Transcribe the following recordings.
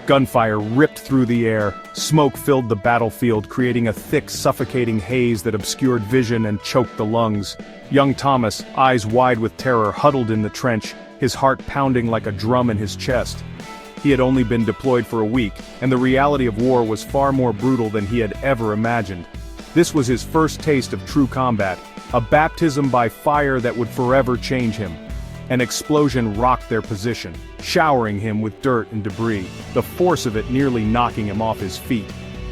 Gunfire ripped through the air, smoke filled the battlefield, creating a thick, suffocating haze that obscured vision and choked the lungs. Young Thomas, eyes wide with terror, huddled in the trench, his heart pounding like a drum in his chest. He had only been deployed for a week, and the reality of war was far more brutal than he had ever imagined. This was his first taste of true combat, a baptism by fire that would forever change him. An explosion rocked their position, showering him with dirt and debris, the force of it nearly knocking him off his feet.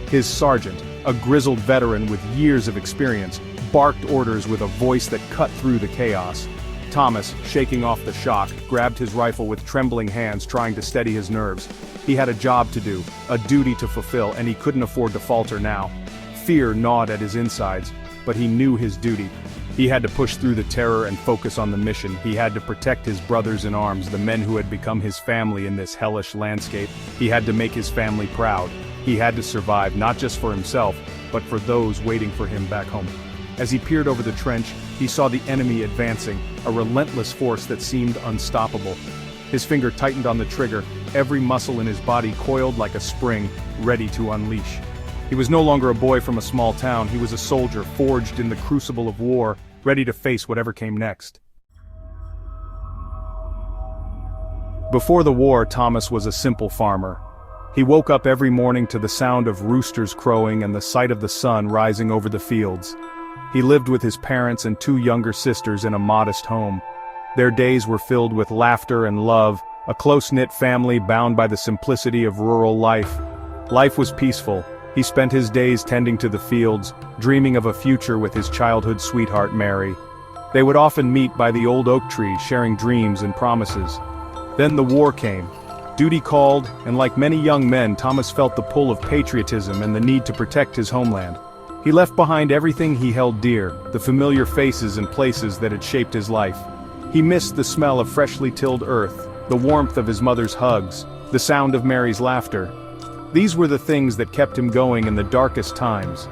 His sergeant, a grizzled veteran with years of experience, barked orders with a voice that cut through the chaos. Thomas, shaking off the shock, grabbed his rifle with trembling hands, trying to steady his nerves. He had a job to do, a duty to fulfill, and he couldn't afford to falter now. Fear gnawed at his insides, but he knew his duty. He had to push through the terror and focus on the mission. He had to protect his brothers in arms, the men who had become his family in this hellish landscape. He had to make his family proud. He had to survive, not just for himself, but for those waiting for him back home. As he peered over the trench, he saw the enemy advancing, a relentless force that seemed unstoppable. His finger tightened on the trigger, every muscle in his body coiled like a spring, ready to unleash. He was no longer a boy from a small town, he was a soldier forged in the crucible of war, ready to face whatever came next. Before the war, Thomas was a simple farmer. He woke up every morning to the sound of roosters crowing and the sight of the sun rising over the fields. He lived with his parents and two younger sisters in a modest home. Their days were filled with laughter and love, a close-knit family bound by the simplicity of rural life. Life was peaceful. He spent his days tending to the fields, dreaming of a future with his childhood sweetheart Mary. They would often meet by the old oak tree, sharing dreams and promises. Then the war came. Duty called, and like many young men, Thomas felt the pull of patriotism and the need to protect his homeland. He left behind everything he held dear, the familiar faces and places that had shaped his life. He missed the smell of freshly tilled earth, the warmth of his mother's hugs, the sound of Mary's laughter. These were the things that kept him going in the darkest times.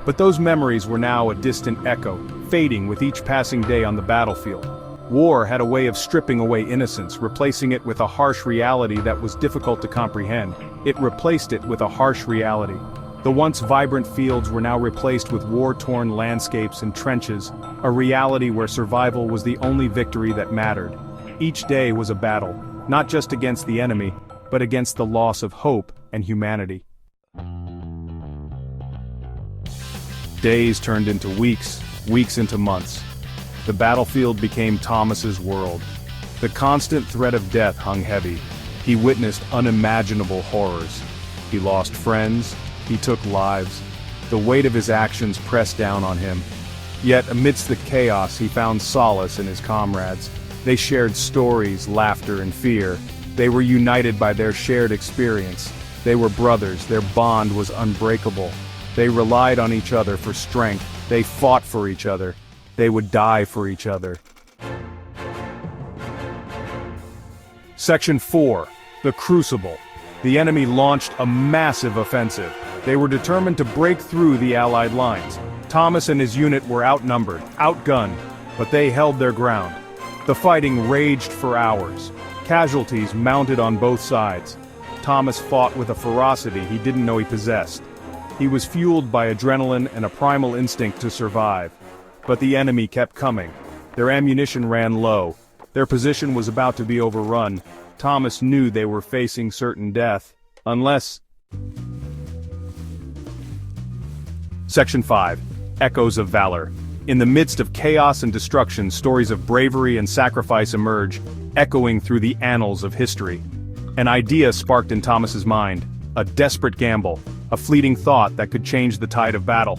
But those memories were now a distant echo, fading with each passing day on the battlefield. War had a way of stripping away innocence, replacing it with a harsh reality that was difficult to comprehend. It replaced it with a harsh reality. The once vibrant fields were now replaced with war-torn landscapes and trenches, a reality where survival was the only victory that mattered. Each day was a battle, not just against the enemy, but against the loss of hope and humanity. Days turned into weeks, weeks into months. The battlefield became Thomas's world. The constant threat of death hung heavy. He witnessed unimaginable horrors. He lost friends, he took lives. The weight of his actions pressed down on him. Yet amidst the chaos he found solace in his comrades. They shared stories, laughter, and fear. They were united by their shared experience. They were brothers, their bond was unbreakable. They relied on each other for strength, they fought for each other. They would die for each other. Section 4. The Crucible. The enemy launched a massive offensive. They were determined to break through the Allied lines. Thomas and his unit were outnumbered, outgunned, but they held their ground. The fighting raged for hours. Casualties mounted on both sides. Thomas fought with a ferocity he didn't know he possessed. He was fueled by adrenaline and a primal instinct to survive. But the enemy kept coming. Their ammunition ran low. Their position was about to be overrun. Thomas knew they were facing certain death, unless... Section 5. Echoes of Valor. In the midst of chaos and destruction, stories of bravery and sacrifice emerge, echoing through the annals of history. An idea sparked in Thomas's mind, a desperate gamble, a fleeting thought that could change the tide of battle.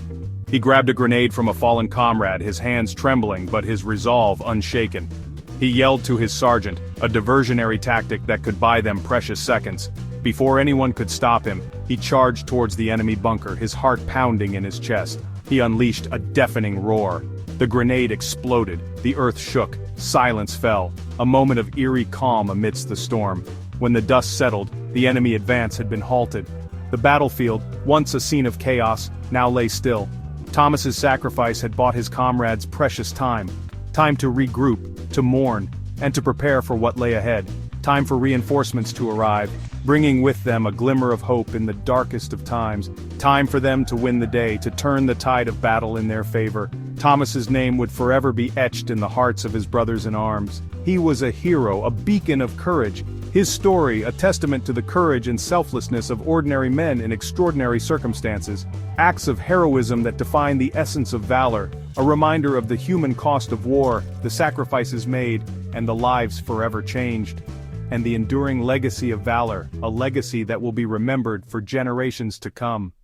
He grabbed a grenade from a fallen comrade, his hands trembling but his resolve unshaken. He yelled to his sergeant, a diversionary tactic that could buy them precious seconds. Before anyone could stop him, he charged towards the enemy bunker, his heart pounding in his chest. He unleashed a deafening roar. The grenade exploded, the earth shook, silence fell, a moment of eerie calm amidst the storm. When the dust settled, the enemy advance had been halted. The battlefield, once a scene of chaos, now lay still. Thomas's sacrifice had bought his comrades precious time to regroup, to mourn, and to prepare for what lay ahead. Time for reinforcements to arrive, bringing with them a glimmer of hope in the darkest of times. Time for them to win the day, to turn the tide of battle in their favor. Thomas's name would forever be etched in the hearts of his brothers in arms. He was a hero, a beacon of courage. His story, a testament to the courage and selflessness of ordinary men in extraordinary circumstances. Acts of heroism that define the essence of valor, a reminder of the human cost of war, the sacrifices made, and the lives forever changed. And the enduring legacy of valor, a legacy that will be remembered for generations to come.